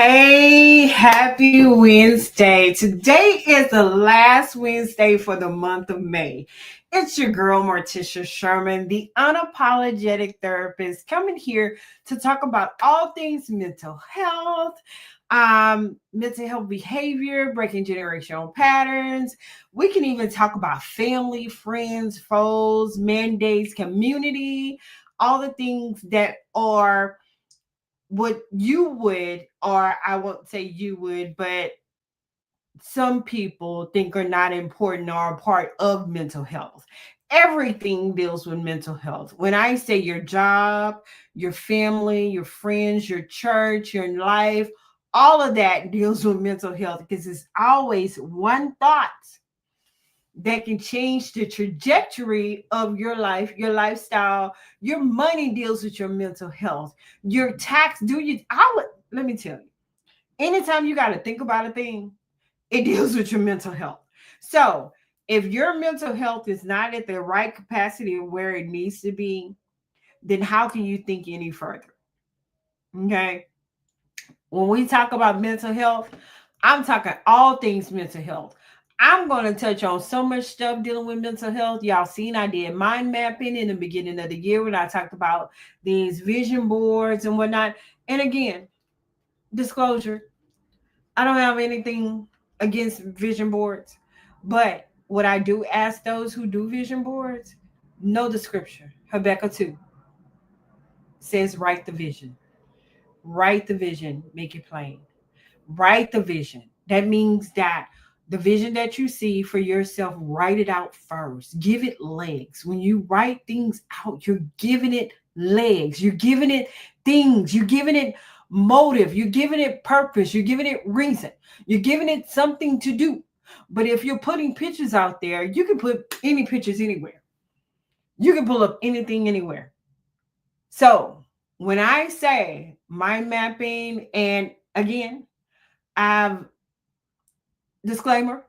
Hey, happy Wednesday. Today is the last Wednesday for the month of May. It's your girl, Morticia Sherman, the unapologetic therapist, coming here to talk about all things mental health behavior, breaking generational patterns. We can even talk about family, friends, foes, mandates, community, all the things that are what you would, or I won't say you would, but some people think are not important or a part of mental health. Everything deals with mental health. When I say your job, your family, your friends, your church, your life, all of that deals with mental health because it's always one thought that can change the trajectory of your life, your lifestyle. Your money deals with your mental health. Your tax, let me tell you, anytime you got to think about a thing, it deals with your mental health. So if your mental health is not at the right capacity of where it needs to be, then how can you think any further? Okay. When we talk about mental health, I'm talking all things mental health. I'm going to touch on so much stuff dealing with mental health. Y'all seen I did mind mapping in the beginning of the year when I talked about these vision boards and whatnot. And again, disclosure, I don't have anything against vision boards, but what I do ask those who do vision boards, know the scripture. Habakkuk 2 says, write the vision. Write the vision, make it plain. Write the vision. That means that the vision that you see for yourself, write it out first. Give it legs. When you write things out, you're giving it legs. You're giving it things. You're giving it motive. You're giving it purpose. You're giving it reason. You're giving it something to do. But if you're putting pictures out there, you can put any pictures anywhere. You can pull up anything anywhere. So when I say mind mapping, and again, I've disclaimer,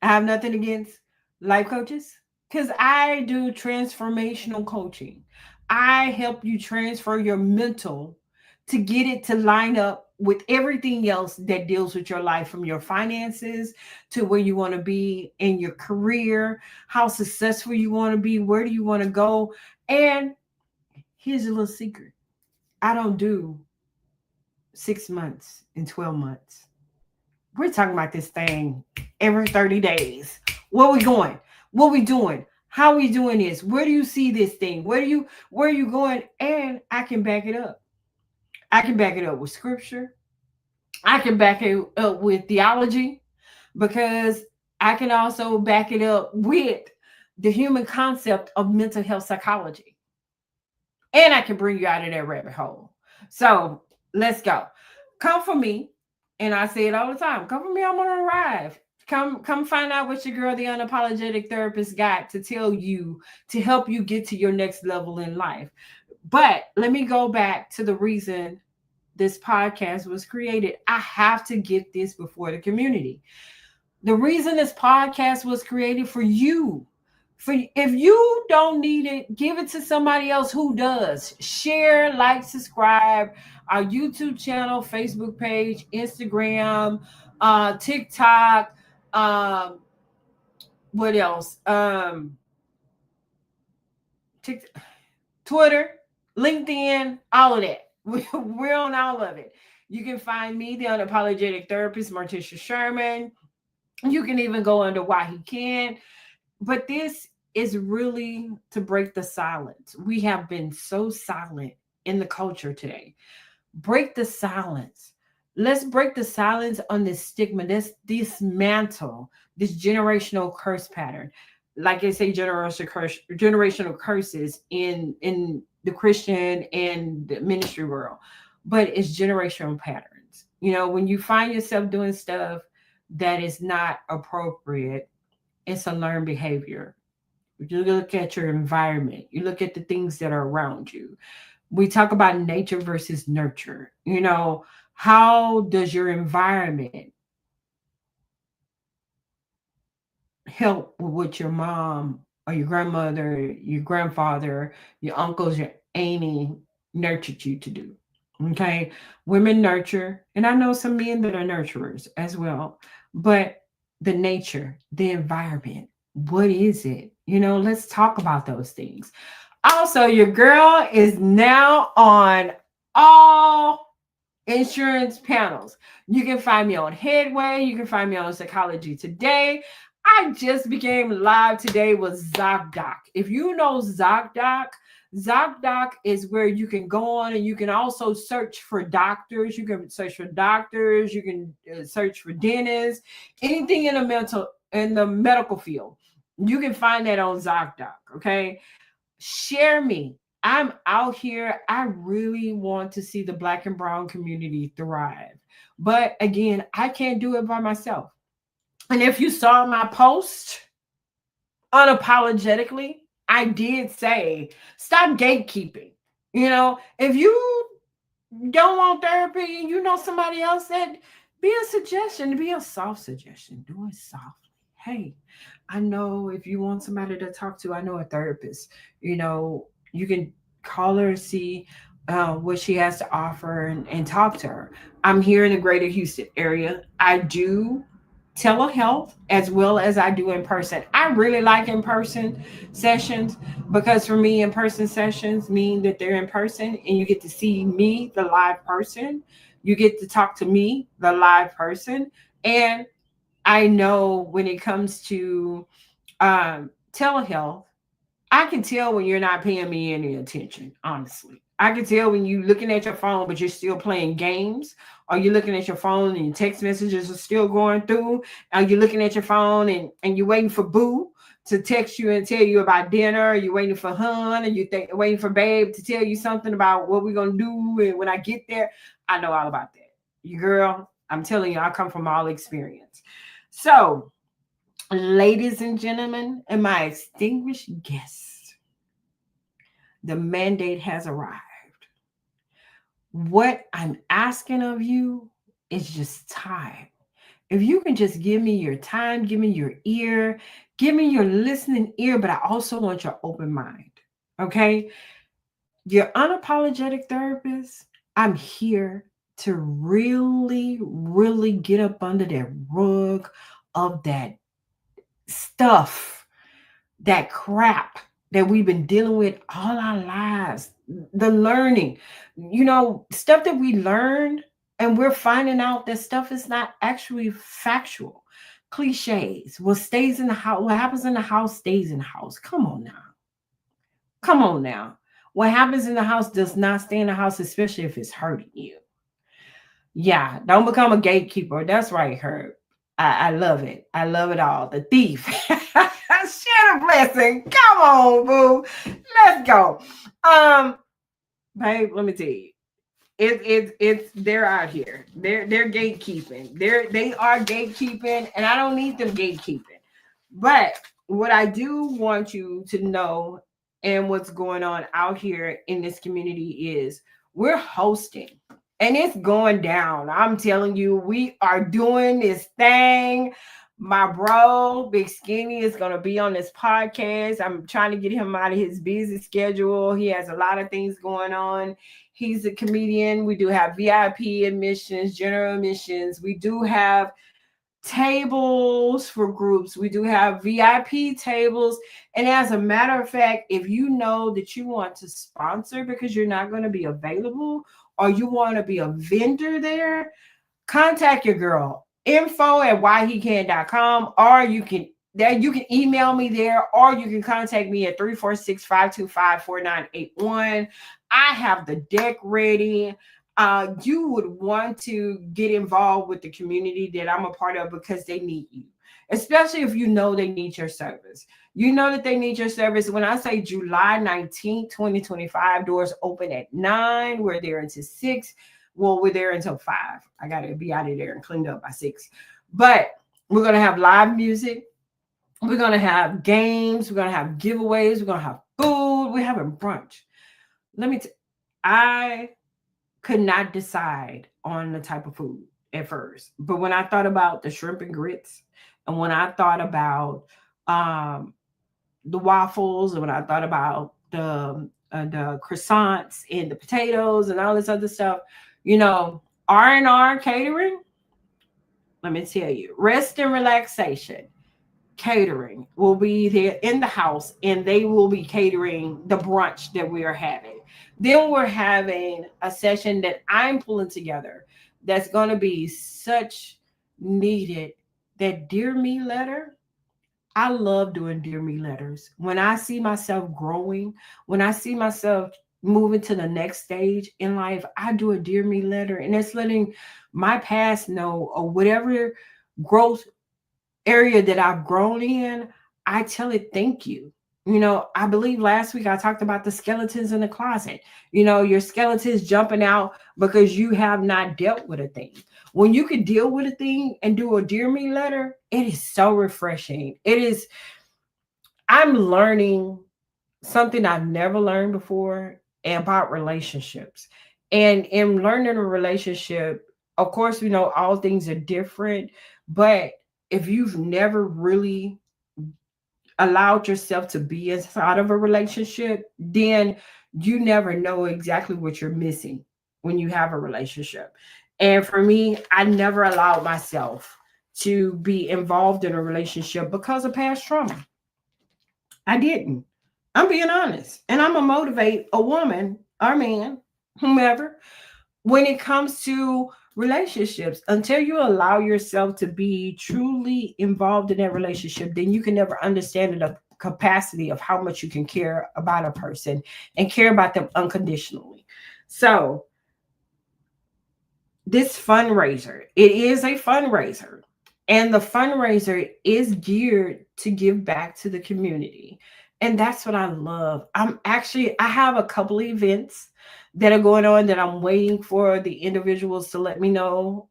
I have nothing against life coaches because I do transformational coaching. I help you transfer your mental to get it to line up with everything else that deals with your life, from your finances to where you want to be in your career, how successful you want to be, where do you want to go. And here's a little secret: I don't do 6 months and 12 months. We're talking about this thing every 30 days. Where we going? What we doing? How we doing this? Where do you see this thing? Where are you going? And I can back it up. I can back it up with scripture. I can back it up with theology, because I can also back it up with the human concept of mental health psychology. And I can bring you out of that rabbit hole. So let's go. Come for me. And I say it all the time. Come for me, I'm gonna arrive. Come find out what your girl, the unapologetic therapist, got to tell you to help you get to your next level in life. But let me go back to the reason this podcast was created. I have to get this before the community. The reason this podcast was created for you. For if you don't need it, give it to somebody else who does. Share, like, subscribe our YouTube channel, Facebook page, Instagram, TikTok, um, what else? TikTok, Twitter, LinkedIn, all of that. We're on all of it. You can find me, the unapologetic therapist, Morticia Sherman. You can even go under Why He Can. But this is really to break the silence. We have been so silent in the culture today. Break the silence. Let's break the silence on this stigma. Let's dismantle this generational curse pattern. Like I say, generational curses in the Christian and the ministry world, but it's generational patterns. You know, when you find yourself doing stuff that is not appropriate, it's a learned behavior. You look at your environment, you look at the things that are around you. We talk about nature versus nurture. You know, how does your environment help with what your mom or your grandmother, your grandfather, your uncles, your auntie nurtured you to do? Okay. Women nurture, and I know some men that are nurturers as well, but the nature, the environment, what is it? Let's talk about those things. Also, your girl is now on all insurance panels. You can find me on Headway. You can find me on Psychology Today. I just became live today with ZocDoc. If you know ZocDoc, ZocDoc is where you can go on and you can also search for doctors. You can search for doctors. You can search for dentists. Anything in the medical field, you can find that on ZocDoc. Okay, share me. I'm out here. I really want to see the Black and Brown community thrive. But again, I can't do it by myself. And if you saw my post, unapologetically, I did say, stop gatekeeping. If you don't want therapy and you know somebody else, that be a suggestion, be a soft suggestion. Do it softly. Hey, I know if you want somebody to talk to, I know a therapist. You can call her, see what she has to offer, and talk to her. I'm here in the greater Houston area. I do telehealth as well as I do in person. I really like in person sessions because for me, in person sessions mean that they're in person and you get to see me, the live person. You get to talk to me, the live person. And I know when it comes to telehealth, I can tell when you're not paying me any attention, honestly. I can tell when you're looking at your phone, but you're still playing games, or you're looking at your phone and your text messages are still going through, and you're looking at your phone and you're waiting for Boo to text you and tell you about dinner, you're waiting for Hun, and you're waiting for Babe to tell you something about what we're going to do. And when I get there, I know all about that. You girl, I'm telling you, I come from all experience. So, ladies and gentlemen, and my extinguished guests, the mandate has arrived. What I'm asking of you is just time. If you can just give me your time, give me your ear, give me your listening ear, but I also want your open mind. Okay? Your unapologetic therapist, I'm here to really, really get up under that rug of that stuff, that crap that we've been dealing with all our lives, the learning, stuff that we learned, and we're finding out that stuff is not actually factual. Cliches. What stays in the house, what happens in the house stays in the house. Come on now. Come on now. What happens in the house does not stay in the house, especially if it's hurting you. Yeah, don't become a gatekeeper. That's right, Herb. I love it. I love it all. The thief. Share a blessing. Come on, boo. Let's go. Um, Babe, let me tell you. It's they're out here. They're gatekeeping. They are gatekeeping, and I don't need them gatekeeping. But what I do want you to know and what's going on out here in this community is we're hosting and it's going down. I'm telling you, we are doing this thing. My bro, Big Skinny, is going to be on this podcast. I'm trying to get him out of his busy schedule. He has a lot of things going on. He's a comedian. We do have VIP admissions, general admissions. We do have tables for groups. We do have VIP tables. And as a matter of fact, if you know that you want to sponsor because you're not going to be available or you want to be a vendor there, contact your girl. info@whyhecan.com, or you can email me there, or you can contact me at 346-525-4981. I have the deck ready. You would want to get involved with the community that I'm a part of because they need you, especially if you know they need your service. You know that they need your service. When I say July 19th, 2025, doors open at 9. We're there until 6. Well, we're there until 5. I got to be out of there and cleaned up by 6. But we're going to have live music. We're going to have games. We're going to have giveaways. We're going to have food. We're having brunch. I could not decide on the type of food at first. But when I thought about the shrimp and grits, and when I thought about the waffles, and when I thought about the the croissants and the potatoes and all this other stuff. You know, R&R catering, let me tell you, rest and relaxation catering will be there in the house, and they will be catering the brunch that we are having. Then we're having a session that I'm pulling together that's going to be such needed. That Dear Me letter, I love doing Dear Me letters. When I see myself growing, when I see myself moving to the next stage in life, I do a Dear Me letter, and it's letting my past know, or whatever growth area that I've grown in, I tell it thank you. You know, I believe last week I talked about the skeletons in the closet. You know, your skeletons jumping out because you have not dealt with a thing. When you can deal with a thing and do a Dear Me letter, it is so refreshing. It is, I'm learning something I've never learned before about relationships. And in learning a relationship, of course, we know all things are different, but if you've never really allowed yourself to be inside of a relationship, then you never know exactly what you're missing when you have a relationship. And for me, I never allowed myself to be involved in a relationship because of past trauma. I didn't. I'm being honest. And I'm going to motivate a woman or man, whomever, when it comes to relationships. Until you allow yourself to be truly involved in that relationship, then you can never understand the capacity of how much you can care about a person and care about them unconditionally. So, this fundraiser, it is a fundraiser, and the fundraiser is geared to give back to the community. And that's what I love. I have a couple of events that are going on that I'm waiting for the individuals to let me know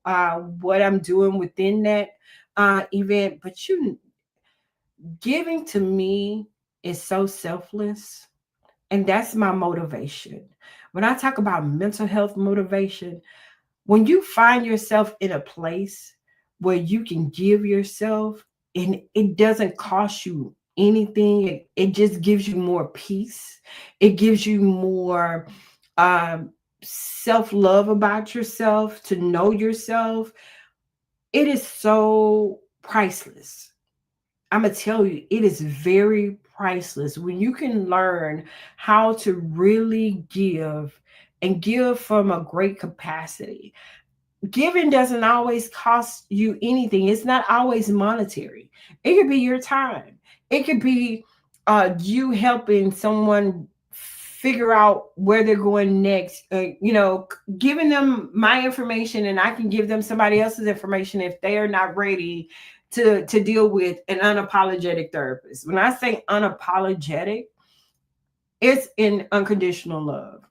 what I'm doing within that event. But giving to me is so selfless, and that's my motivation. When I talk about mental health motivation, when you find yourself in a place where you can give yourself and it doesn't cost you anything, it just gives you more peace, it gives you more um, self-love about yourself, to know yourself, it is so priceless. I'm gonna tell you, it is very priceless when you can learn how to really give, and give from a great capacity. Giving doesn't always cost you anything. It's not always monetary. It could be your time. It could be you helping someone figure out where they're going next. Giving them my information, and I can give them somebody else's information if they are not ready to deal with an unapologetic therapist. When I say unapologetic, it's in unconditional love,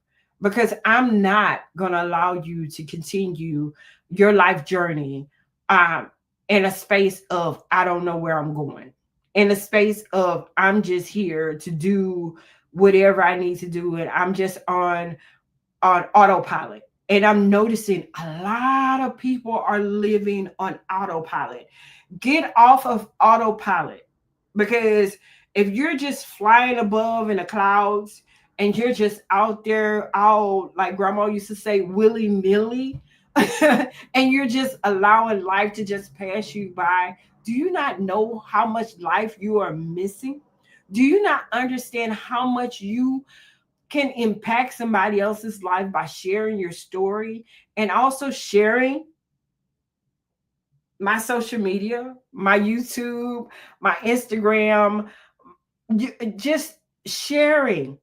because I'm not going to allow you to continue your life journey um, in a space of I don't know where I'm going, in a space of I'm just here to do whatever I need to do, and I'm just on autopilot. And I'm noticing a lot of people are living on autopilot. Get off of autopilot, because if you're just flying above in the clouds and you're just out there all, like grandma used to say, willy-nilly, and you're just allowing life to just pass you by, do you not know how much life you are missing? Do you not understand how much you can impact somebody else's life by sharing your story, and also sharing my social media, my YouTube, my Instagram, just sharing?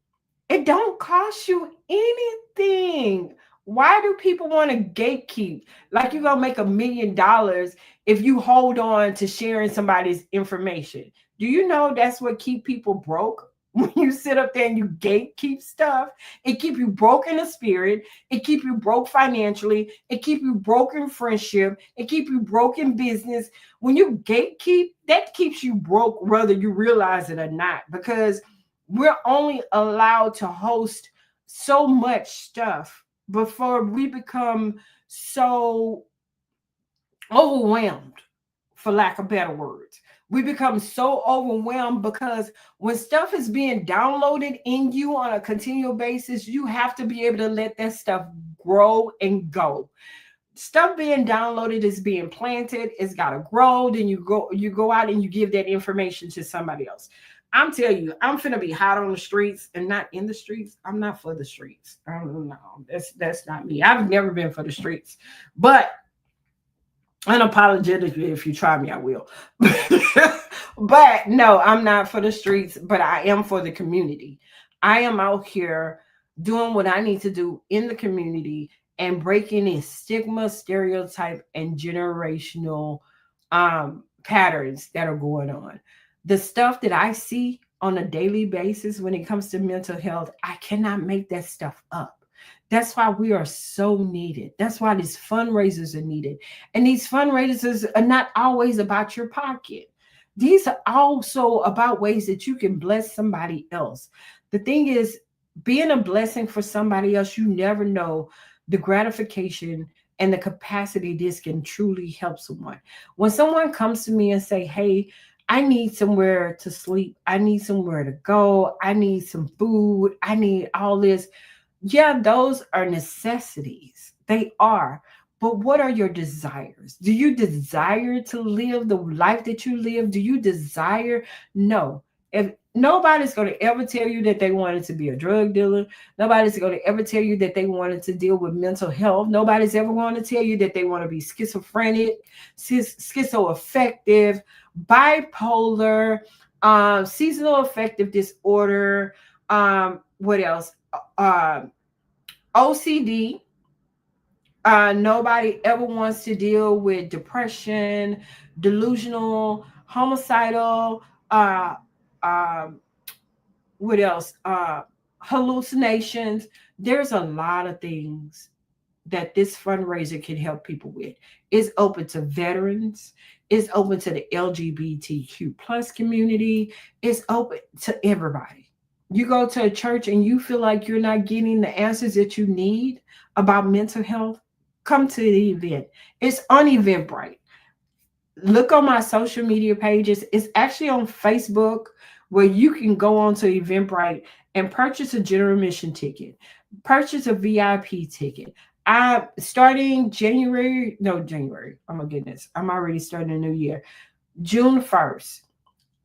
It don't cost you anything. Why do people want to gatekeep? Like you're gonna make $1 million if you hold on to sharing somebody's information. Do you know that's what keep people broke? When you sit up there and you gatekeep stuff, it keep you broke in the spirit, it keep you broke financially, it keep you broke in friendship, it keep you broke in business. When you gatekeep, that keeps you broke whether you realize it or not, because we're only allowed to host so much stuff before we become so overwhelmed, for lack of better words. We become so overwhelmed because when stuff is being downloaded in you on a continual basis, you have to be able to let that stuff grow and go. Stuff being downloaded is being planted, it's got to grow, then you go out and you give that information to somebody else. I'm telling you, I'm finna be hot on the streets and not in the streets. I'm not for the streets. I don't know. That's not me. I've never been for the streets. But unapologetically, if you try me, I will. But no, I'm not for the streets, but I am for the community. I am out here doing what I need to do in the community and breaking in stigma, stereotype, and generational patterns that are going on. The stuff that I see on a daily basis when it comes to mental health, I cannot make that stuff up. That's why we are so needed. That's why these fundraisers are needed. And these fundraisers are not always about your pocket. These are also about ways that you can bless somebody else. The thing is, being a blessing for somebody else, you never know the gratification and the capacity this can truly help someone. When someone comes to me and say, "Hey, I need somewhere to sleep. I need somewhere to go. I need some food. I need all this." Yeah, those are necessities. They are. But what are your desires? Do you desire to live the life that you live? Do you desire? No. If nobody's going to ever tell you that they wanted to be a drug dealer, nobody's going to ever tell you that they wanted to deal with mental health. Nobody's ever going to tell you that they want to be schizophrenic, schizoaffective, bipolar, seasonal affective disorder. What else? Uh, OCD. Nobody ever wants to deal with depression, delusional, homicidal. Uh, um, what else? Hallucinations. There's a lot of things that this fundraiser can help people with. It's open to veterans. It's open to the LGBTQ plus community. It's open to everybody. You go to a church and you feel like you're not getting the answers that you need about mental health, come to the event. It's on Eventbrite. Look on my social media pages. It's actually on Facebook where you can go on to Eventbrite and purchase a general admission ticket, purchase a VIP ticket. I starting January, no January. Oh my goodness, I'm already starting a new year. June 1st.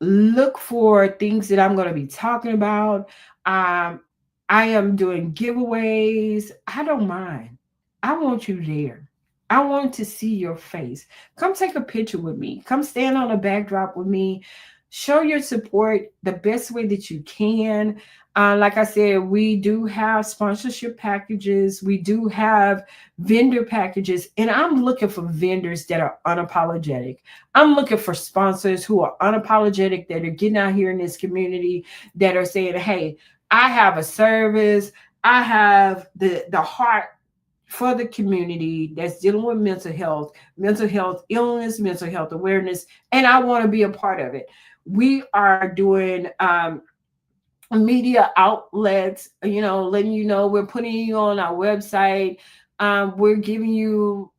Look for things that I'm going to be talking about. Um, I am doing giveaways. I don't mind. I want you there. I want to see your face. Come take a picture with me. Come stand on a backdrop with me. Show your support the best way that you can. Like I said, we do have sponsorship packages. We do have vendor packages. And I'm looking for vendors that are unapologetic. I'm looking for sponsors who are unapologetic, that are getting out here in this community, that are saying, "Hey, I have a service. I have the heart for the community that's dealing with mental health illness, mental health awareness, and I want to be a part of it." We are doing media outlets, letting you know we're putting you on our website. We're giving you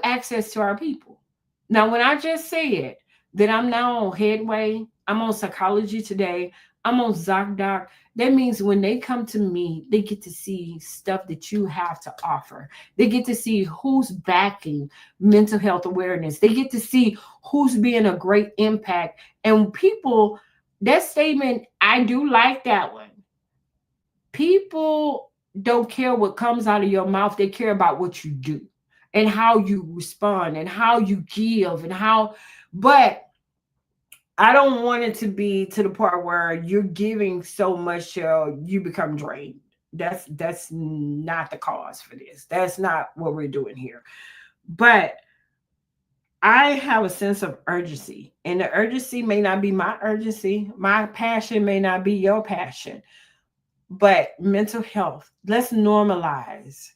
access to our people. Now, when I just said that I'm now on Headway, I'm on Psychology Today, I'm on ZocDoc, that means when they come to me, they get to see stuff that you have to offer. They get to see who's backing mental health awareness. They get to see who's being a great impact. And people, that statement, I do like that one. People don't care what comes out of your mouth. They care about what you do and how you respond and how you give and how, but I don't want it to be to the part where you're giving so much till you become drained. That's not the cause for this. That's not what we're doing here. But I have a sense of urgency, and the urgency may not be my urgency. My passion may not be your passion, but mental health. Let's normalize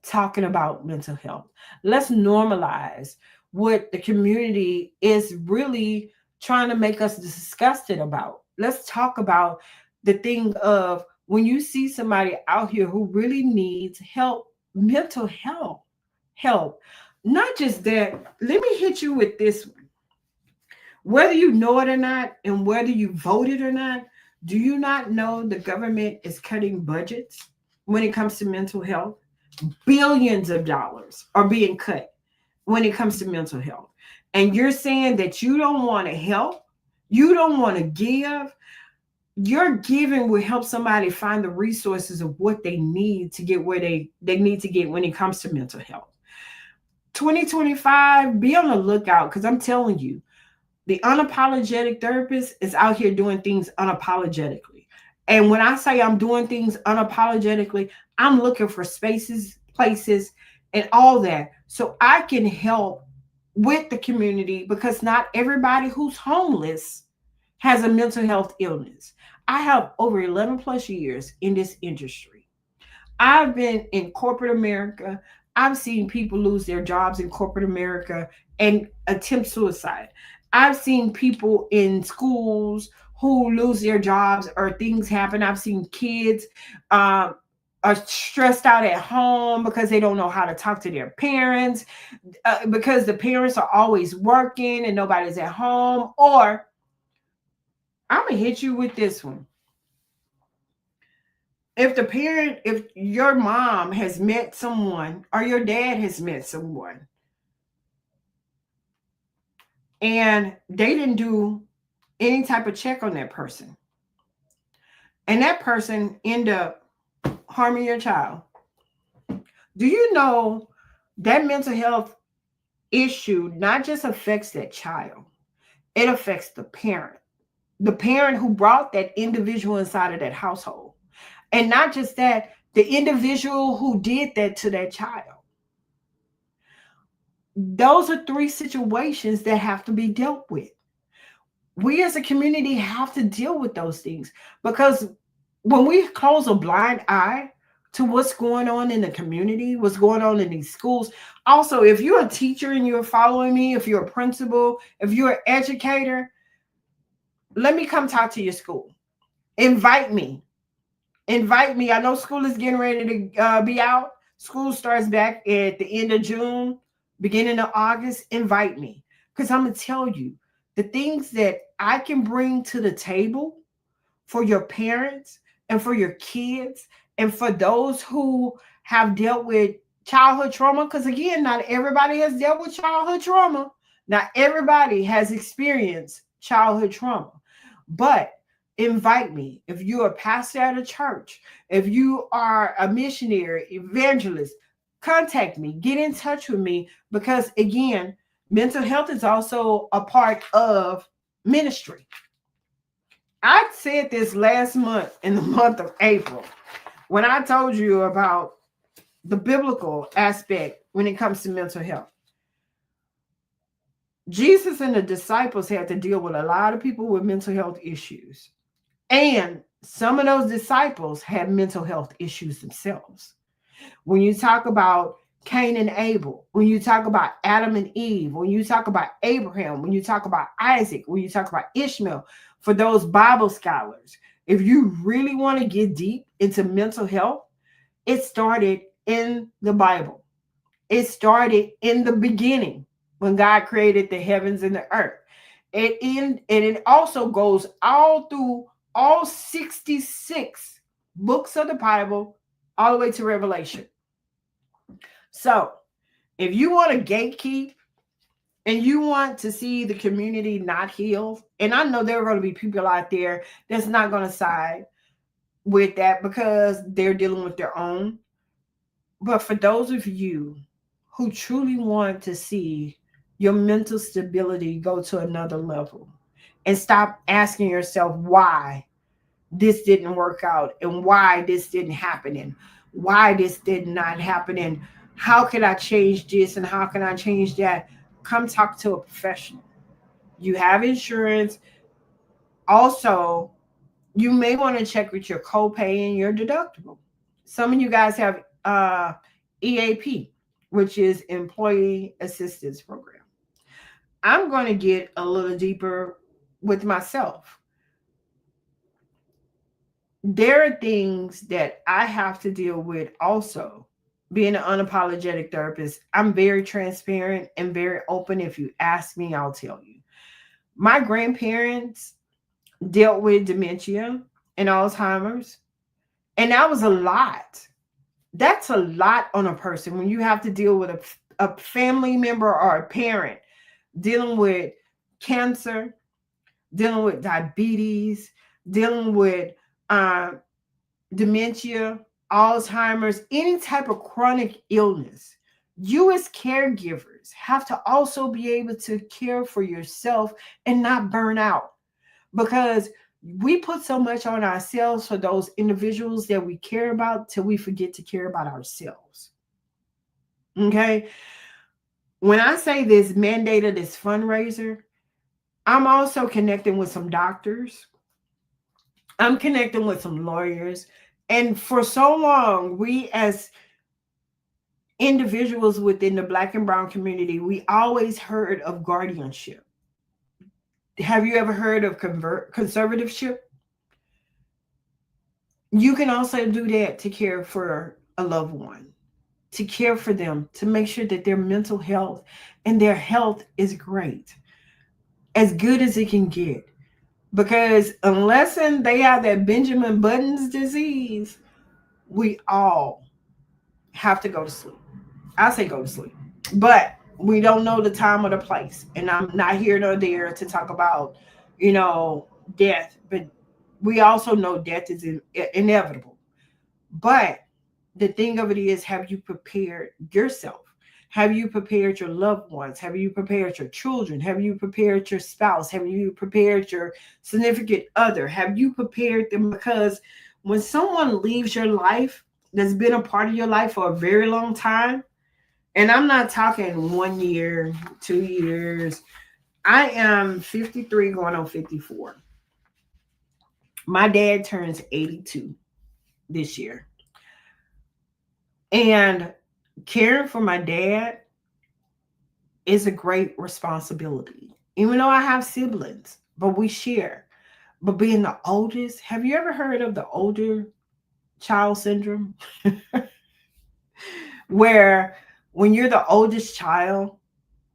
talking about mental health. Let's normalize what the community is really trying to make us disgusted about. Let's talk about the thing of when you see somebody out here who really needs help, mental health help. Not just that, let me hit you with this one. Whether you know it or not, and whether you voted or not, do you not know the government is cutting budgets when it comes to mental health? Billions of dollars are being cut when it comes to mental health. And you're saying that you don't want to help, you don't want to give. Your giving will help somebody find the resources of what they need to get where they need to get when it comes to mental health. 2025, be on the lookout, because I'm telling you, the unapologetic therapist is out here doing things unapologetically. And when I say I'm doing things unapologetically, I'm looking for spaces, places, and all that so I can help with the community, because not everybody who's homeless has a mental health illness. I have over 11 plus years in this industry. I've been in corporate America. I've seen people lose their jobs in corporate America and attempt suicide. I've seen people in schools who lose their jobs or things happen. I've seen kids um, are stressed out at home because they don't know how to talk to their parents, because the parents are always working and nobody's at home. Or I'm going to hit you with this one. If your mom has met someone or your dad has met someone and they didn't do any type of check on that person, and that person end up harming your child, do you know that mental health issue not just affects that child, it affects the parent who brought that individual inside of that household. And not just that, the individual who did that to that child. Those are three situations that have to be dealt with. We as a community have to deal with those things, because when we close a blind eye to what's going on in the community, what's going on in these schools. Also, if you're a teacher and you're following me, if you're a principal, if you're an educator, let me come talk to your school. Invite me. Invite me. I know school is getting ready to be out. School starts back at the end of June, beginning of August. Invite me, because I'm going to tell you the things that I can bring to the table for your parents and for your kids and for those who have dealt with childhood trauma. Because again, not everybody has dealt with childhood trauma. Not everybody has experienced childhood trauma. But invite me. If you're a pastor at a church, if you are a missionary, evangelist, contact me, get in touch with me, because again, mental health is also a part of ministry. I said this last month in the month of April when I told you about the biblical aspect when it comes to mental health. Jesus and the disciples had to deal with a lot of people with mental health issues. And some of those disciples had mental health issues themselves. When you talk about Cain and Abel, when you talk about Adam and Eve, when you talk about Abraham, when you talk about Isaac, when you talk about Ishmael, for those Bible scholars, if you really want to get deep into mental health, it started in the Bible. It started in the beginning when God created the heavens and the earth. And it also goes all through all 66 books of the Bible, all the way to Revelation. So if you want to gatekeep and you want to see the community not healed, and I know there are going to be people out there that's not going to side with that because they're dealing with their own. But for those of you who truly want to see your mental stability go to another level and stop asking yourself why this didn't work out and why this didn't happen and why this did not happen and how can I change this and how can I change that, come talk to a professional. You have insurance. Also, you may want to check with your copay and your deductible. Some of you guys have EAP, which is Employee Assistance Program. I'm going to get a little deeper with myself. There are things that I have to deal with also. Being an unapologetic therapist, I'm very transparent and very open. If you ask me, I'll tell you. My grandparents dealt with dementia and Alzheimer's, and that was a lot. That's a lot on a person when you have to deal with a family member or a parent dealing with cancer, dealing with diabetes, dealing with uh, dementia, Alzheimer's, any type of chronic illness. You, as caregivers, have to also be able to care for yourself and not burn out, because we put so much on ourselves for those individuals that we care about till we forget to care about ourselves. Okay. When I say this mandated, this fundraiser, I'm also connecting with some doctors. I'm connecting with some lawyers. And for so long, we as individuals within the Black and Brown community, we always heard of guardianship. Have you ever heard of conservatorship? You can also do that to care for a loved one, to care for them, to make sure that their mental health and their health is great, as good as it can get. Because unless they have that Benjamin Buttons disease, we all have to go to sleep. I say go to sleep, but we don't know the time or the place. And I'm not here nor there to talk about, death, but we also know death is inevitable. But the thing of it is, have you prepared yourself? Have you prepared your loved ones? Have you prepared your children? Have you prepared your spouse? Have you prepared your significant other? Have you prepared them? Because when someone leaves your life, that's been a part of your life for a very long time, and I'm not talking 1 year, 2 years. I am 53 going on 54. My dad turns 82 this year. And caring for my dad is a great responsibility. Even though I have siblings, but we share. But being the oldest, have you ever heard of the older child syndrome? Where when you're the oldest child,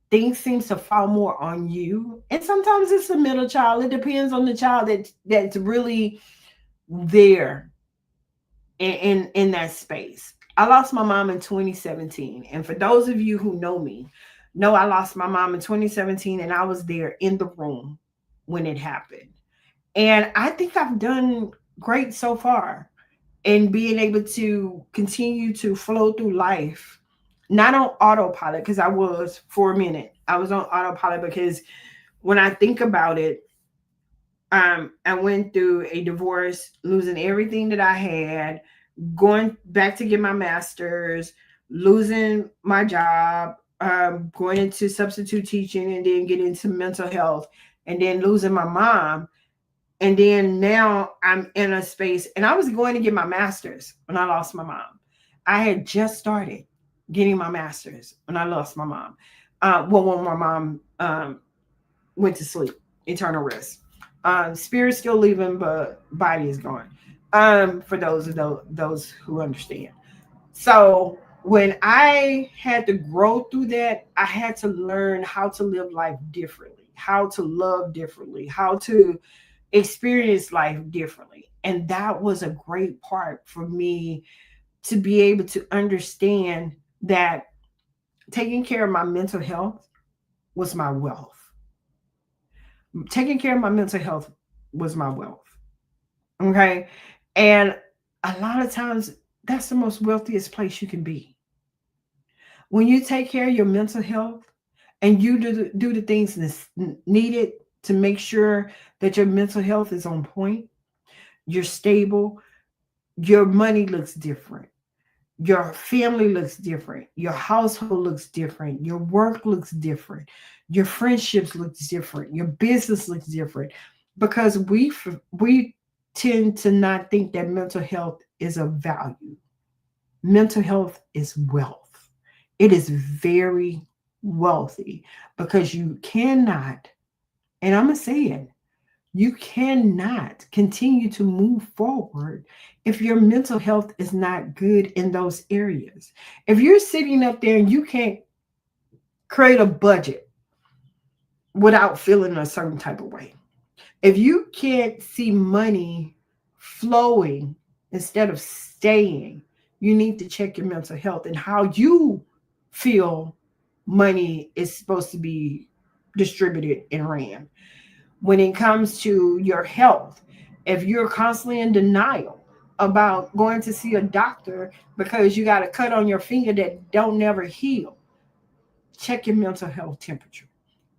things seems to fall more on you. And sometimes it's a middle child. It depends on the child that's really there in that space. I lost my mom in 2017. And for those of you who know me, know I lost my mom in 2017, and I was there in the room when it happened. And I think I've done great so far in being able to continue to flow through life, not on autopilot, because I was for a minute. I was on autopilot because when I think about it, I went through a divorce, losing everything that I had, going back to get my master's, losing my job, going into substitute teaching, and then getting into mental health, and then losing my mom. And then now I'm in a space, and I was going to get my master's when I lost my mom. I had just started getting my master's when I lost my mom. When my mom went to sleep, eternal rest. Spirit's still leaving, but body is gone. For those who understand. So when I had to grow through that, I had to learn how to live life differently, how to love differently, how to experience life differently. And that was a great part for me to be able to understand that taking care of my mental health was my wealth. Taking care of my mental health was my wealth. Okay. And a lot of times, that's the most wealthiest place you can be. When you take care of your mental health and you do the things that's needed to make sure that your mental health is on point, you're stable, your money looks different. Your family looks different. Your household looks different. Your work looks different. Your friendships looks different. Your business looks different, because we tend to not think that mental health is of value. Mental health is wealth. It is very wealthy, because you cannot, and I'm going to say it, you cannot continue to move forward if your mental health is not good in those areas. If you're sitting up there and you can't create a budget without feeling a certain type of way. If you can't see money flowing instead of staying, you need to check your mental health and how you feel money is supposed to be distributed and ran. When it comes to your health, if you're constantly in denial about going to see a doctor because you got a cut on your finger that don't never heal, check your mental health temperature.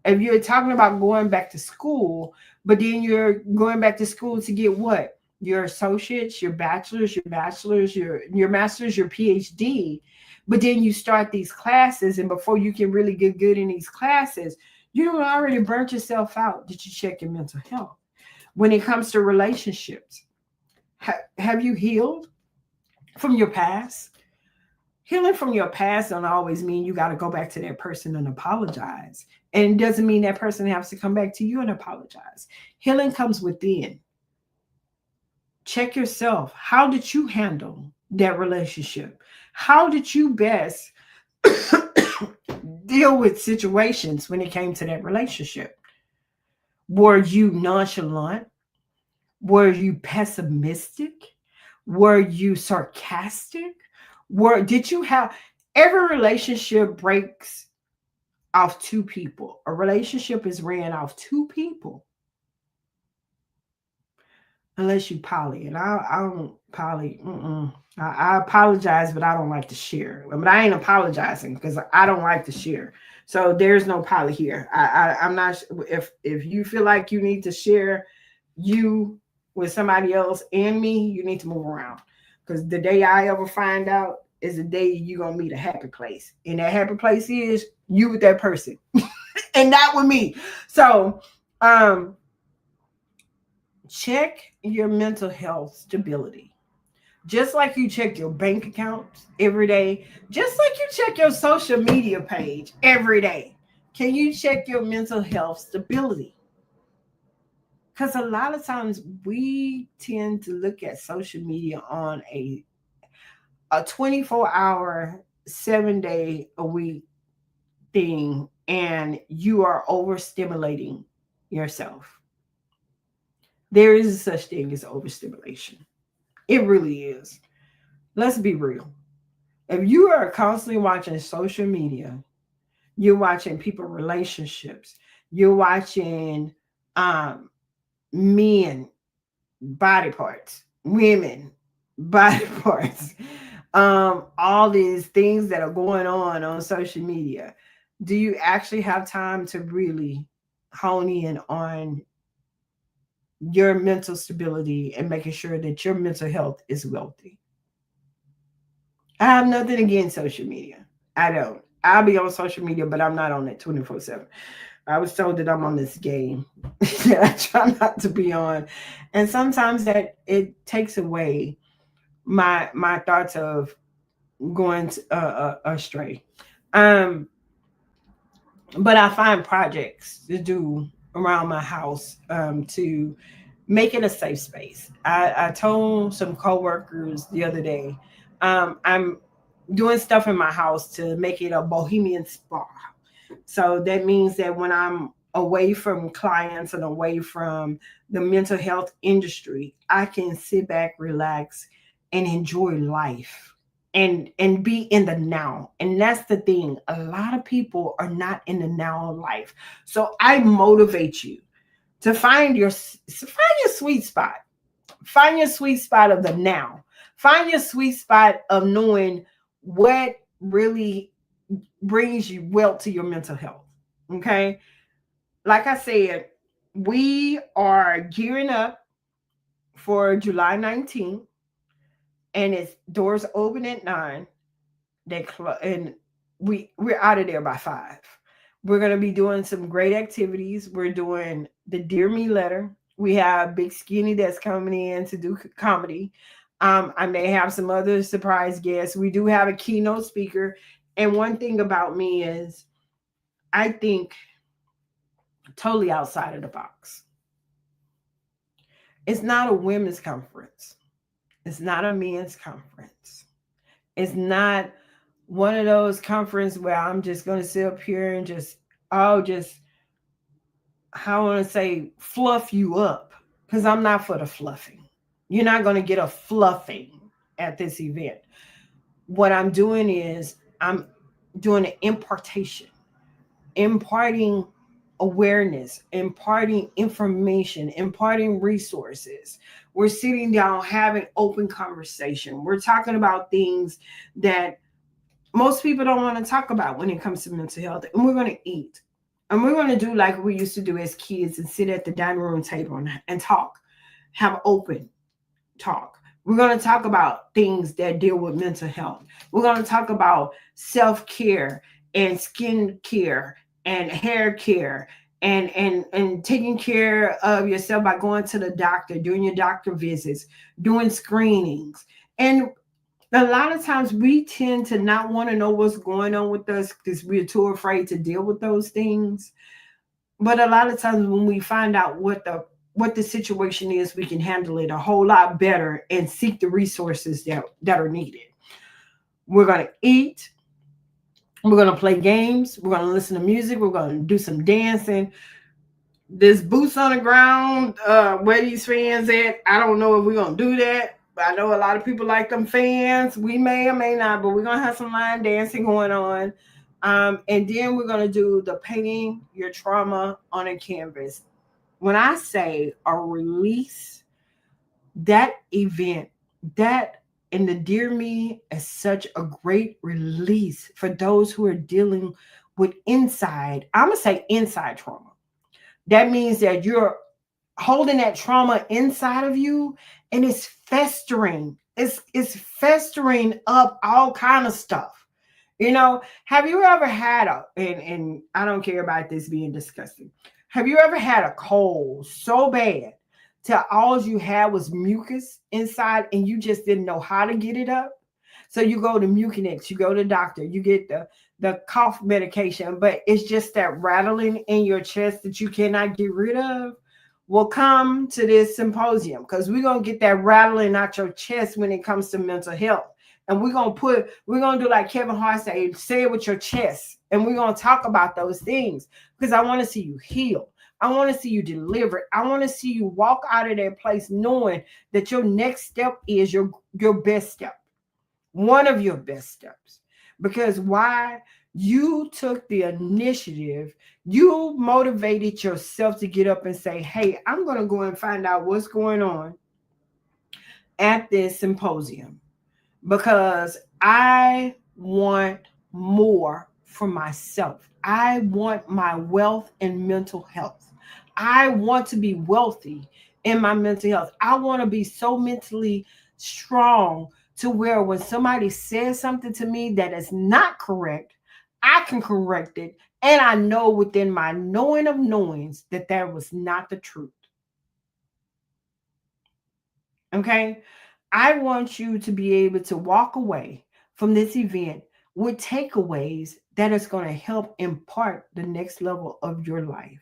If you're talking about going back to school, but then you're going back to school to get what? Your associates, your bachelor's, your master's, your PhD. But then you start these classes, and before you can really get good in these classes, you don't already burnt yourself out. Did you check your mental health? When it comes to relationships, have you healed from your past? Healing from your past don't always mean you got to go back to that person and apologize. And it doesn't mean that person has to come back to you and apologize. Healing comes within. Check yourself. How did you handle that relationship? How did you best deal with situations when it came to that relationship? Were you nonchalant? Were you pessimistic? Were you sarcastic? Did you have every relationship breaks off two people? A relationship is ran off two people. Unless you poly, and I don't poly. I apologize, but I don't like to share. But I ain't apologizing because I don't like to share. So there's no poly here. I'm not. If you feel like you need to share you with somebody else and me, you need to move around. Because the day I ever find out is the day you're gonna meet a happy place, and that happy place is you with that person, and not with me. So, check your mental health stability. Just like you check your bank accounts every day, just like you check your social media page every day, can you check your mental health stability? Because a lot of times we tend to look at social media on a 24-hour, 7-day a week thing, and you are overstimulating yourself. There is such thing as overstimulation. It really is. Let's be real. If you are constantly watching social media, you're watching people relationships, you're watching um, men body parts, women body parts, all these things that are going on social media. Do you actually have time to really hone in on your mental stability and making sure that your mental health is wealthy? I have nothing against social media. I don't. I'll be on social media, but I'm not on it 24/7. I was told that I'm on this game that I try not to be on, and sometimes that it takes away my thoughts of going astray. Um, but I find projects to do around my house to make it a safe space. I told some coworkers the other day, I'm doing stuff in my house to make it a bohemian spa. So that means that when I'm away from clients and away from the mental health industry, I can sit back, relax, and enjoy life and be in the now. And that's the thing. A lot of people are not in the now of life. So I motivate you to find your sweet spot. Find your sweet spot of the now. Find your sweet spot of knowing what really brings you wealth to your mental health. Okay. Like I said, we are gearing up for July 19th, and it's doors open at 9. And we're out of there by 5. We're going to be doing some great activities. We're doing the Dear Me letter. We have Big Skinny that's coming in to do comedy. I may have some other surprise guests. We do have a keynote speaker. And one thing about me is I think totally outside of the box. It's not a women's conference. It's not a men's conference. It's not one of those conferences where I'm just going to sit up here and just how I want to say, fluff you up, because I'm not for the fluffing. You're not going to get a fluffing at this event. What I'm doing is I'm doing an impartation, imparting awareness, imparting information, imparting resources. We're sitting down having open conversation. We're talking about things that most people don't want to talk about when it comes to mental health. And we're going to eat. And we're going to do like we used to do as kids and sit at the dining room table and talk, have open talk. We're going to talk about things that deal with mental health. We're going to talk about self care and skin care and hair care and taking care of yourself by going to the doctor, doing your doctor visits, doing screenings. And a lot of times we tend to not want to know what's going on with us because we're too afraid to deal with those things. But a lot of times when we find out what the situation is, we can handle it a whole lot better and seek the resources that are needed. We're going to eat. We're going to play games. We're going to listen to music. We're going to do some dancing. This boots on the ground, where these fans at, I don't know if we're going to do that. I know a lot of people like them fans. We may or may not, but we're going to have some line dancing going on. And then we're going to do the painting your trauma on a canvas. When I say a release, that event, that in the Dear Me is such a great release for those who are dealing with inside, I'm going to say inside trauma. That means that you're holding that trauma inside of you and it's festering. It's festering up all kind of stuff. Have you ever had and I don't care about this being disgusting. Have you ever had a cold so bad till all you had was mucus inside and you just didn't know how to get it up? So you go to Mucinex, you go to the doctor, you get the cough medication, but it's just that rattling in your chest that you cannot get rid of. Will come to this symposium because we're going to get that rattling out your chest when it comes to mental health. And we're going to do like Kevin Hart say it with your chest. And we're going to talk about those things because I want to see you heal. I want to see you deliver. I want to see you walk out of that place knowing that your next step is your best step. One of your best steps. Because why? You took the initiative. You motivated yourself to get up and say, hey, I'm going to go and find out what's going on at this symposium because I want more for myself. I want my wealth in mental health. I want to be wealthy in my mental health. I want to be so mentally strong to where when somebody says something to me that is not correct, I can correct it. And I know within my knowing of knowings that that was not the truth. Okay. I want you to be able to walk away from this event with takeaways that is going to help impart the next level of your life.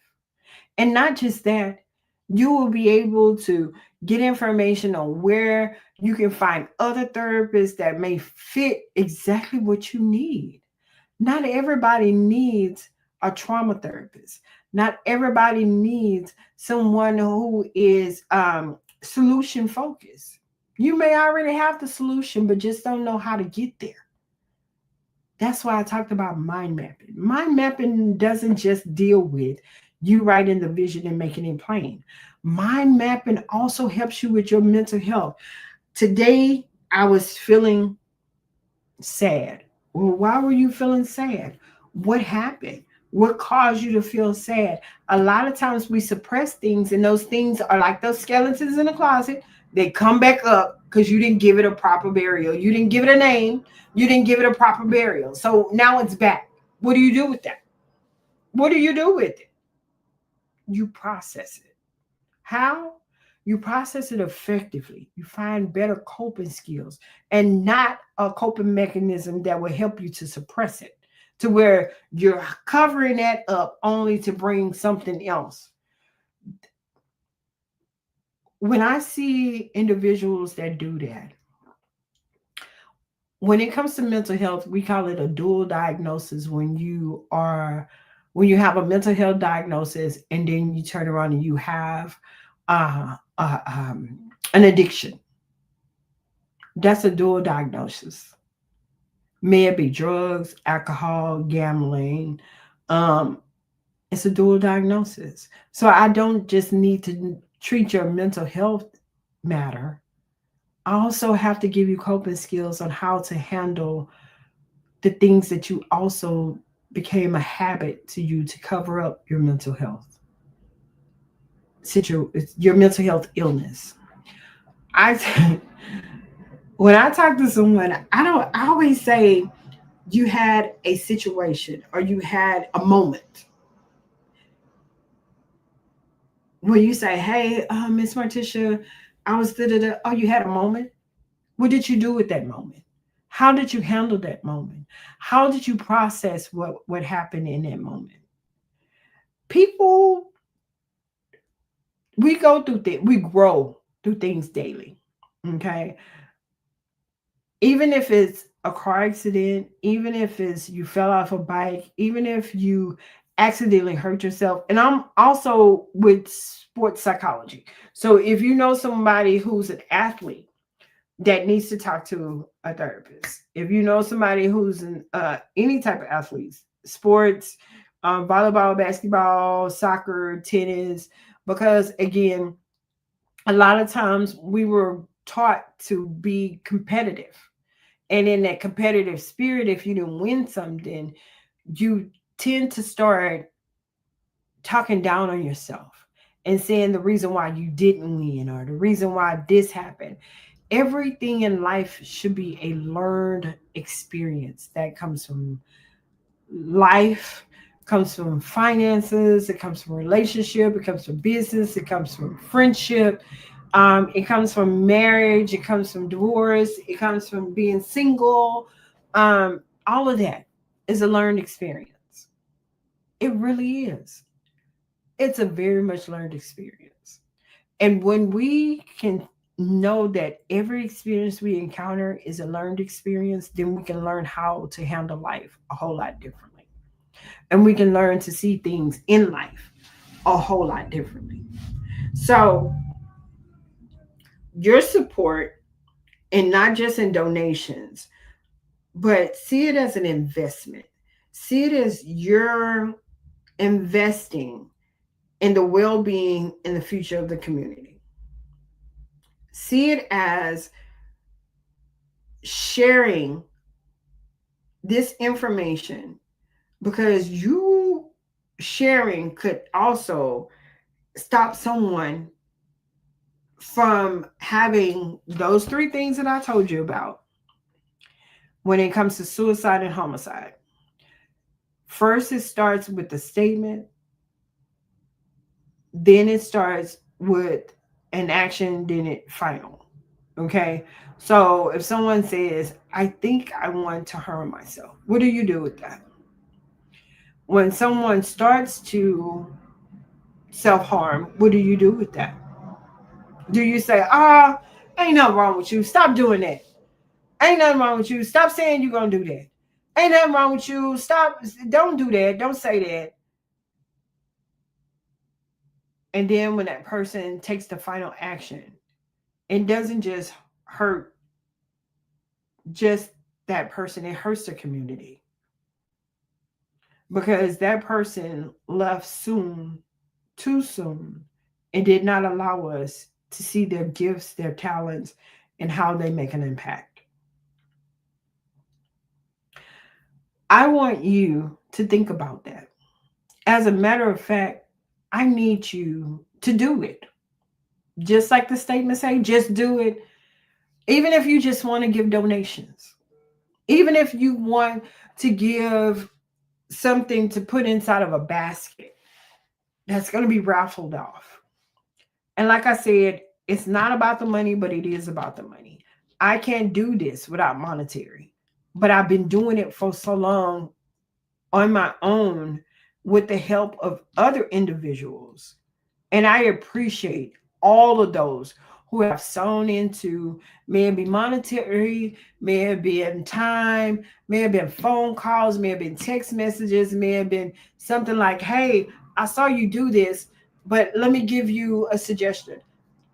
And not just that, you will be able to get information on where you can find other therapists that may fit exactly what you need. Not everybody needs a trauma therapist. Not everybody needs someone who is solution focused. You may already have the solution, but just don't know how to get there. That's why I talked about mind mapping. Mind mapping doesn't just deal with you writing the vision and making it plain. Mind mapping also helps you with your mental health. Today, I was feeling sad. Well, why were you feeling sad? What happened? What caused you to feel sad? A lot of times we suppress things, and those things are like those skeletons in the closet. They come back up because you didn't give it a proper burial. You didn't give it a name. You didn't give it a proper burial. So now it's back. What do you do with that? What do you do with it? You process it. How? You process it effectively. You find better coping skills and not a coping mechanism that will help you to suppress it to where you're covering that up only to bring something else. When I see individuals that do that, when it comes to mental health, we call it a dual diagnosis when you are when you have a mental health diagnosis and then you turn around and you have uh, uh, um, an addiction. That's a dual diagnosis. May it be drugs, alcohol, gambling. Um, it's a dual diagnosis. So I don't just need to treat your mental health matter. I also have to give you coping skills on how to handle the things that you also became a habit to you to cover up your mental health your mental health illness. I when I talk to someone, I always say you had a situation or you had a moment where you say, "Hey, Miss Martisha, I was da da da." Oh, you had a moment. What did you do with that moment? How did you handle that moment? How did you process what happened in that moment? People, we go through things, we grow through things daily. Okay, even if it's a car accident, even if it's you fell off a bike, even if you accidentally hurt yourself. And I'm also with sports psychology. So if you know somebody who's an athlete that needs to talk to a therapist, if you know somebody who's in any type of athletes, sports, volleyball, basketball, soccer, tennis, because again, a lot of times we were taught to be competitive, and in that competitive spirit, if you didn't win something, you tend to start talking down on yourself and saying the reason why you didn't win or the reason why this happened. Everything in life should be a learned experience that comes from life, comes from finances, it comes from relationship, it comes from business, it comes from friendship, it comes from marriage, it comes from divorce, it comes from being single. All of that is a learned experience. It really is. It's a very much learned experience. And when we can know that every experience we encounter is a learned experience, then we can learn how to handle life a whole lot differently. And we can learn to see things in life a whole lot differently. So, your support, and not just in donations, but see it as an investment. See it as you're investing in the well being and the future of the community. See it as sharing this information, because you sharing could also stop someone from having those three things that I told you about when it comes to suicide and homicide. First, it starts with the statement, then it starts with an action, then it final. Okay. So if someone says, I think I want to harm myself, what do you do with that? When someone starts to self harm, what do you do with that? Do you say, ain't nothing wrong with you? Stop doing that. Ain't nothing wrong with you. Stop saying you're going to do that. Ain't nothing wrong with you. Stop. Don't do that. Don't say that. And then when that person takes the final action, it doesn't just hurt just that person, it hurts the community, because that person left soon, too soon, and did not allow us to see their gifts, their talents, and how they make an impact. I want you to think about that. As a matter of fact, I need you to do it. Just like the statement say, just do it. Even if you just want to give donations, even if you want to give something to put inside of a basket that's going to be raffled off. And like I said, it's not about the money, but it is about the money. I can't do this without monetary, but I've been doing it for so long on my own with the help of other individuals. And I appreciate all of those who have sown into, may it be monetary, may it be in time, may have been phone calls, may have been text messages, may have been something like, hey, I saw you do this, but let me give you a suggestion.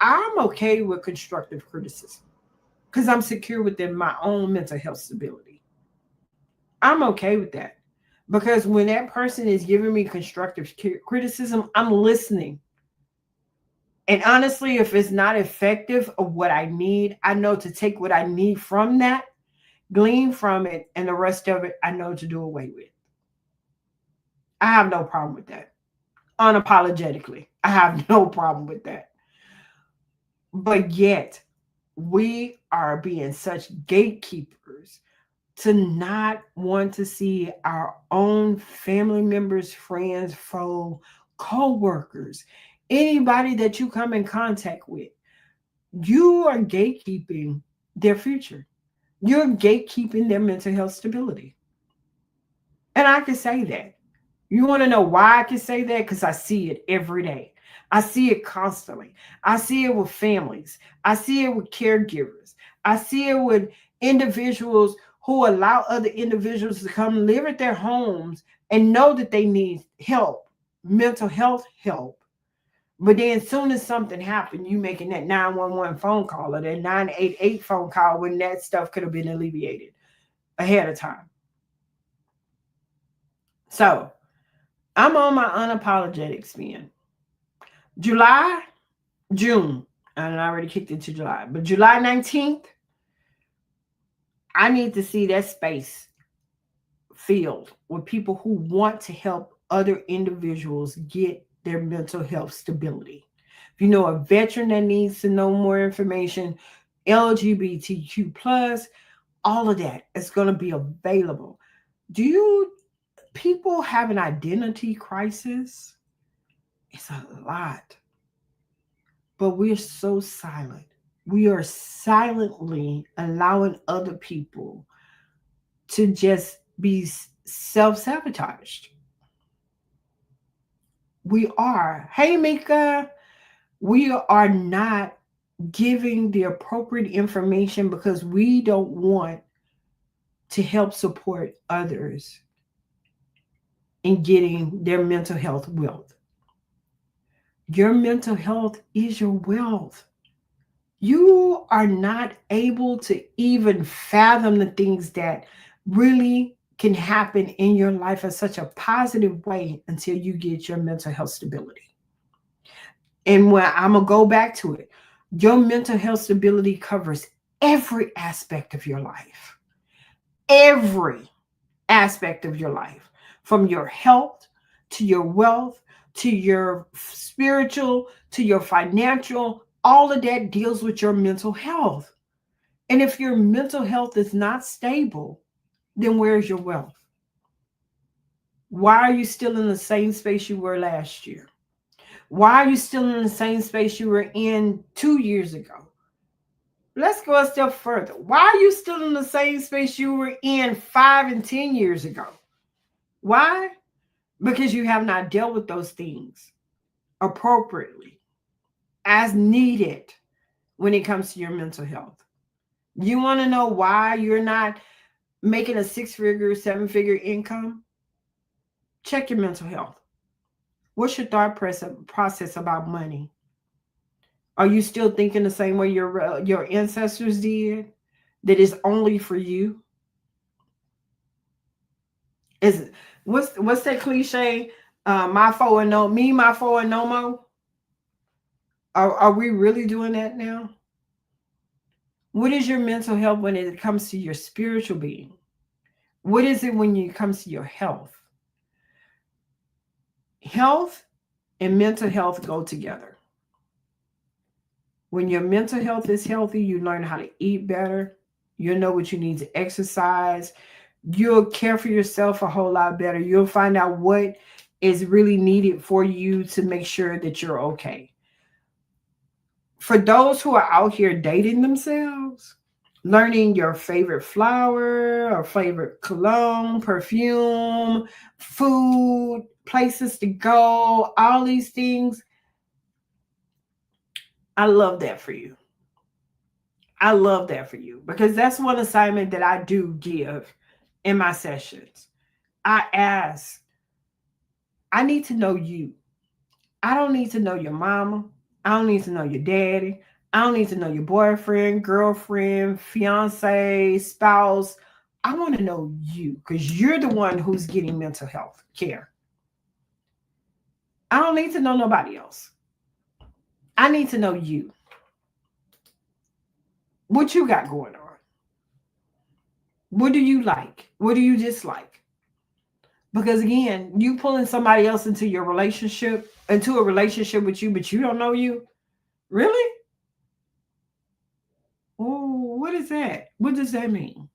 I'm okay with constructive criticism because I'm secure within my own mental health stability. I'm okay with that because when that person is giving me constructive criticism, I'm listening. And honestly, if it's not effective of what I need, I know to take what I need from that, glean from it, and the rest of it, I know to do away with. I have no problem with that. Unapologetically, I have no problem with that. But yet, we are being such gatekeepers to not want to see our own family members, friends, foe, co-workers, anybody that you come in contact with. You are gatekeeping their future. You're gatekeeping their mental health stability. And I can say that. You want to know why I can say that? Because I see it every day. I see it constantly. I see it with families. I see it with caregivers. I see it with individuals who allow other individuals to come live at their homes and know that they need help, mental health help. But then as soon as something happened, you making that 911 phone call or that 988 phone call when that stuff could have been alleviated ahead of time. So I'm on my unapologetic spin. July, June, and I already kicked into July, but July 19th, I need to see that space filled with people who want to help other individuals get their mental health stability. If you know a veteran that needs to know more information, LGBTQ plus, all of that is going to be available. Do you people have an identity crisis? It's a lot. But we're so silent. We are silently allowing other people to just be self-sabotaged. We are. Hey, Mika, we are not giving the appropriate information because we don't want to help support others in getting their mental health wealth. Your mental health is your wealth. You are not able to even fathom the things that really can happen in your life in such a positive way until you get your mental health stability. And when I'm going to go back to it, your mental health stability covers every aspect of your life. Every aspect of your life, from your health to your wealth to your spiritual to your financial, all of that deals with your mental health. And if your mental health is not stable, then where's your wealth? Why are you still in the same space you were last year? Why are you still in the same space you were in 2 years ago? Let's go a step further. Why are you still in the same space you were in 5 and 10 years ago? Why? Because you have not dealt with those things appropriately, as needed when it comes to your mental health. You want to know why you're not making a 6-figure, 7-figure income? Check your mental health. What's your thought process about money? Are you still thinking the same way your ancestors did? That is only for you? Is what's that cliche? My foe and no me, my foe and no more. Are we really doing that now? What is your mental health when it comes to your spiritual being? What is it when it comes to your health? Health and mental health go together. When your mental health is healthy, you learn how to eat better. You know what you need to exercise. You'll care for yourself a whole lot better. You'll find out what is really needed for you to make sure that you're okay. For those who are out here dating themselves, learning your favorite flower or favorite cologne, perfume, food, places to go, all these things, I love that for you. I love that for you because that's one assignment that I do give in my sessions. I ask, I need to know you. I don't need to know your mama. I don't need to know your daddy. I don't need to know your boyfriend, girlfriend, fiance, spouse. I want to know you because you're the one who's getting mental health care. I don't need to know nobody else. I need to know you. What you got going on? What do you like? What do you dislike? Because again, you pulling somebody else into your relationship, into a relationship with you, but you don't know you. Really? Oh, what is that? What does that mean?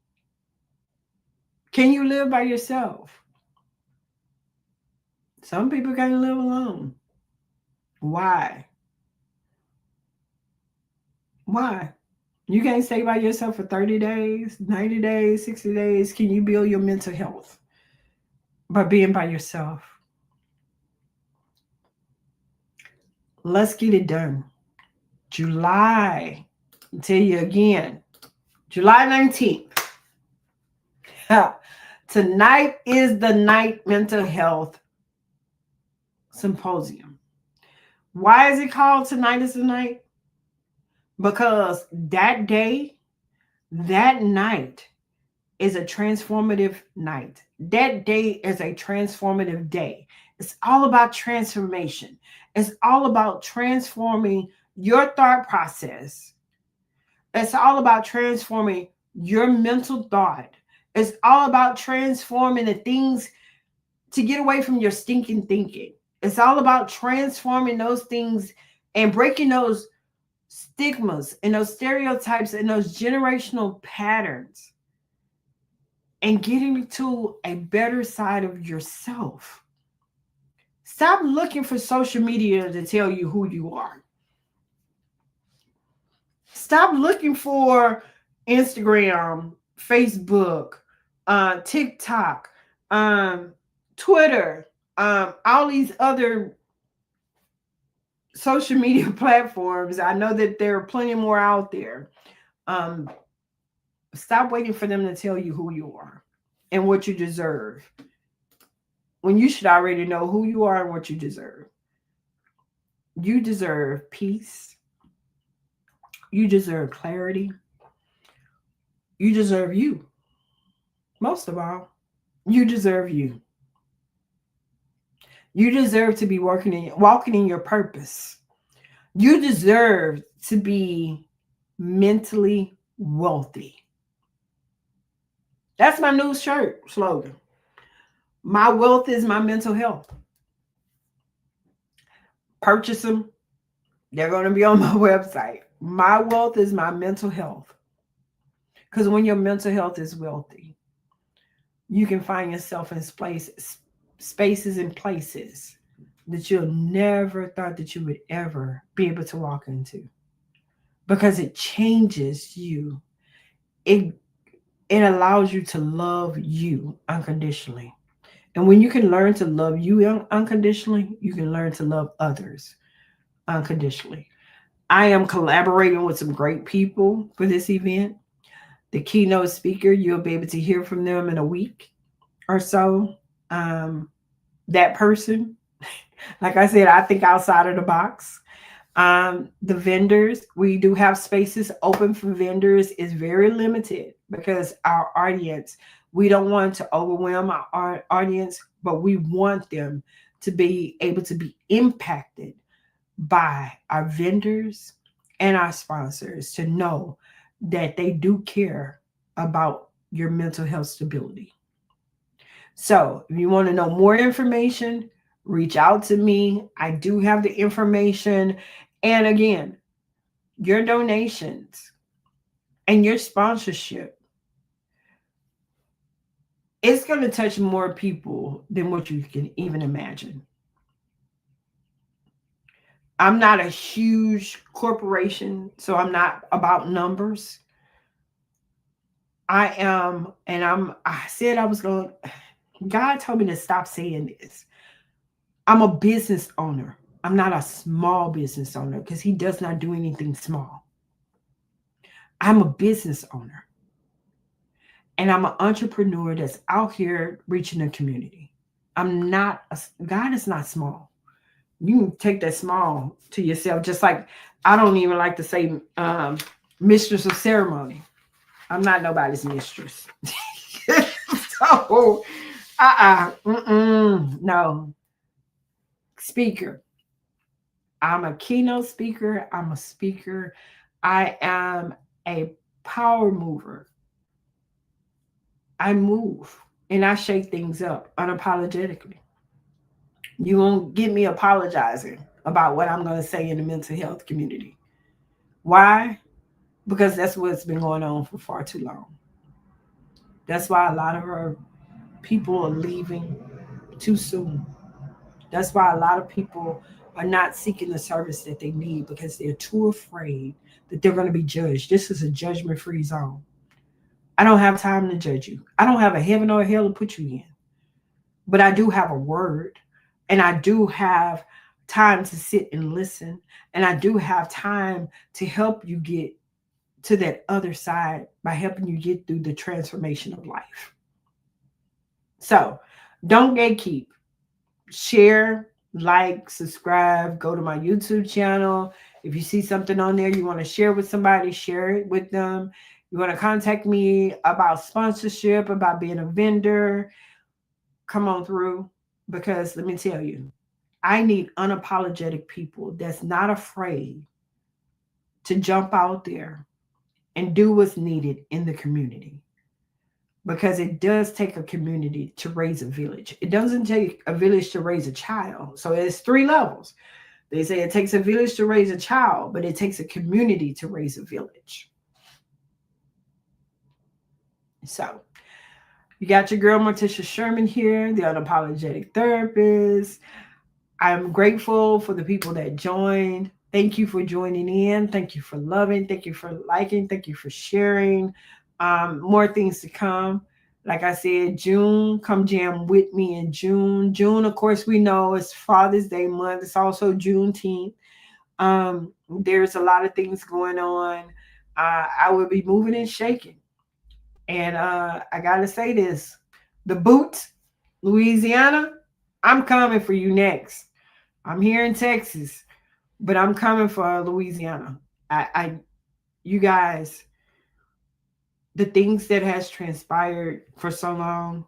Can you live by yourself? Some people can't live alone. Why? Why? You can't stay by yourself for 30 days, 90 days, 60 days. Can you build your mental health by being by yourself? Let's get it done. July. I'll tell you again. July 19th. Tonight is the Night Mental Health Symposium. Why is it called Tonight is the Night? Because that day, that night is a transformative night. That day is a transformative day. It's all about transformation. It's all about transforming your thought process. It's all about transforming your mental thought. It's all about transforming the things to get away from your stinking thinking. It's all about transforming those things and breaking those stigmas and those stereotypes and those generational patterns and getting to a better side of yourself. Stop looking for social media to tell you who you are. Stop looking for Instagram, Facebook, TikTok, Twitter, all these other social media platforms. I know that there are plenty more out there. Stop waiting for them to tell you who you are and what you deserve when you should already know who you are and what you deserve. You deserve peace. You deserve clarity. You deserve you. Most of all, you deserve you. You deserve to be walking in your purpose. You deserve to be mentally wealthy. That's my new shirt slogan. My wealth is my mental health. Purchase them. They're going to be on my website. My wealth is my mental health. Because when your mental health is wealthy, you can find yourself in spaces and places that you'll never thought that you would ever be able to walk into. Because it changes you. It allows you to love you unconditionally. And when you can learn to love you unconditionally, you can learn to love others unconditionally. I am collaborating with some great people for this event. The keynote speaker, you'll be able to hear from them in a week or so. That person, like I said, I think outside of the box. The vendors, we do have spaces open for vendors. Is very limited because our audience, we don't want to overwhelm our audience, but we want them to be able to be impacted by our vendors and our sponsors to know that they do care about your mental health stability. So if you want to know more information, reach out to me. I do have the information. And again, your donations and your sponsorship, it's going to touch more people than what you can even imagine. I'm not a huge corporation, so I'm not about numbers. I am, and I said I was going, God told me to stop saying this. I'm a business owner. I'm not a small business owner because he does not do anything small. I'm a business owner and I'm an entrepreneur that's out here reaching the community. I'm not, God is not small. You can take that small to yourself, just like I don't even like to say mistress of ceremony. I'm not nobody's mistress. So, no. Speaker. I'm a keynote speaker. I'm a speaker. I am a power mover. I move and I shake things up unapologetically. You won't get me apologizing about what I'm going to say in the mental health community. Why? Because that's what's been going on for far too long. That's why a lot of our people are leaving too soon. That's why a lot of people are not seeking the service that they need because they're too afraid that they're going to be judged. This is a judgment free zone. I don't have time to judge you. I don't have a heaven or a hell to put you in, but I do have a word and I do have time to sit and listen. And I do have time to help you get to that other side by helping you get through the transformation of life. So don't gatekeep. Share, like, subscribe, go to my YouTube channel. If you see something on there you want to share with somebody, share it with them. You want to contact me about sponsorship, about being a vendor, come on through. Because let me tell you, I need unapologetic people that's not afraid to jump out there and do what's needed in the community. Because it does take a community to raise a village. It doesn't take a village to raise a child. So it's three levels. They say it takes a village to raise a child, but it takes a community to raise a village. So you got your girl Morticia Sherman here, the unapologetic therapist. I'm grateful for the people that joined. Thank you for joining in. Thank you for loving. Thank you for liking. Thank you for sharing. More things to come. Like I said, June, come jam with me in June. June, of course, we know it's Father's Day month. It's also Juneteenth. There's a lot of things going on. I will be moving and shaking. And I got to say this, the Boots, Louisiana, I'm coming for you next. I'm here in Texas, but I'm coming for Louisiana. I you guys, the things that has transpired for so long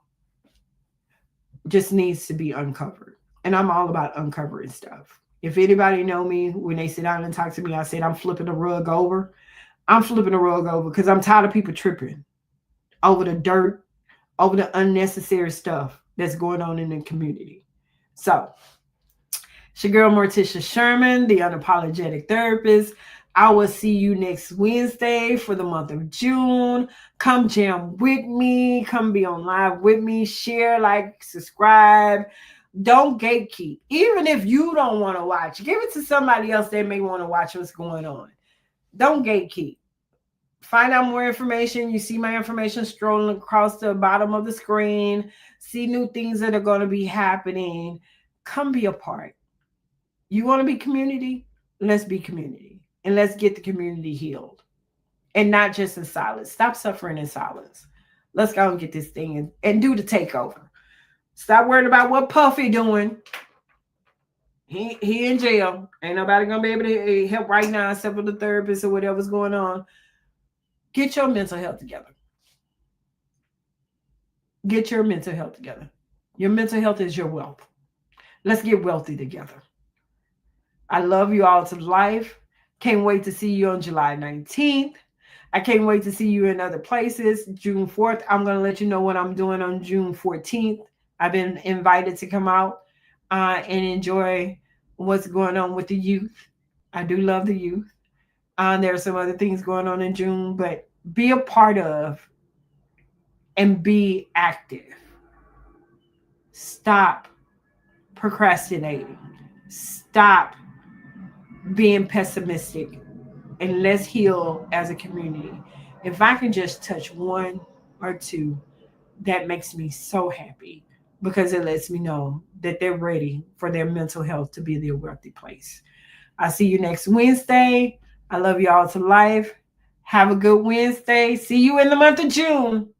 just needs to be uncovered. And I'm all about uncovering stuff. If anybody know me, when they sit down and talk to me, I said I'm flipping the rug over. I'm flipping the rug over because I'm tired of people tripping over the dirt, over the unnecessary stuff that's going on in the community. So, it's your girl Morticia Sherman, the unapologetic therapist. I will see you next Wednesday for the month of June. Come jam with me. Come be on live with me. Share, like, subscribe. Don't gatekeep. Even if you don't want to watch, give it to somebody else that may want to watch what's going on. Don't gatekeep. Find out more information. You see my information strolling across the bottom of the screen. See new things that are going to be happening. Come be a part. You want to be community? Let's be community. And let's get the community healed. And not just in silence. Stop suffering in silence. Let's go and get this thing and do the takeover. Stop worrying about what Puffy doing. He in jail. Ain't nobody gonna be able to help right now except for the therapist or whatever's going on. Get your mental health together. Get your mental health together. Your mental health is your wealth. Let's get wealthy together. I love you all to life. Can't wait to see you on July 19th. I can't wait to see you in other places. June 4th, I'm going to let you know what I'm doing on June 14th. I've been invited to come out and enjoy what's going on with the youth. I do love the youth. There are some other things going on in June, but be a part of and be active. Stop procrastinating. Stop being pessimistic, and let's heal as a community. If I can just touch one or two, that makes me so happy because it lets me know that they're ready for their mental health to be their wealthy place. I'll see you next Wednesday. I love you all to life. Have a good Wednesday. See you in the month of June.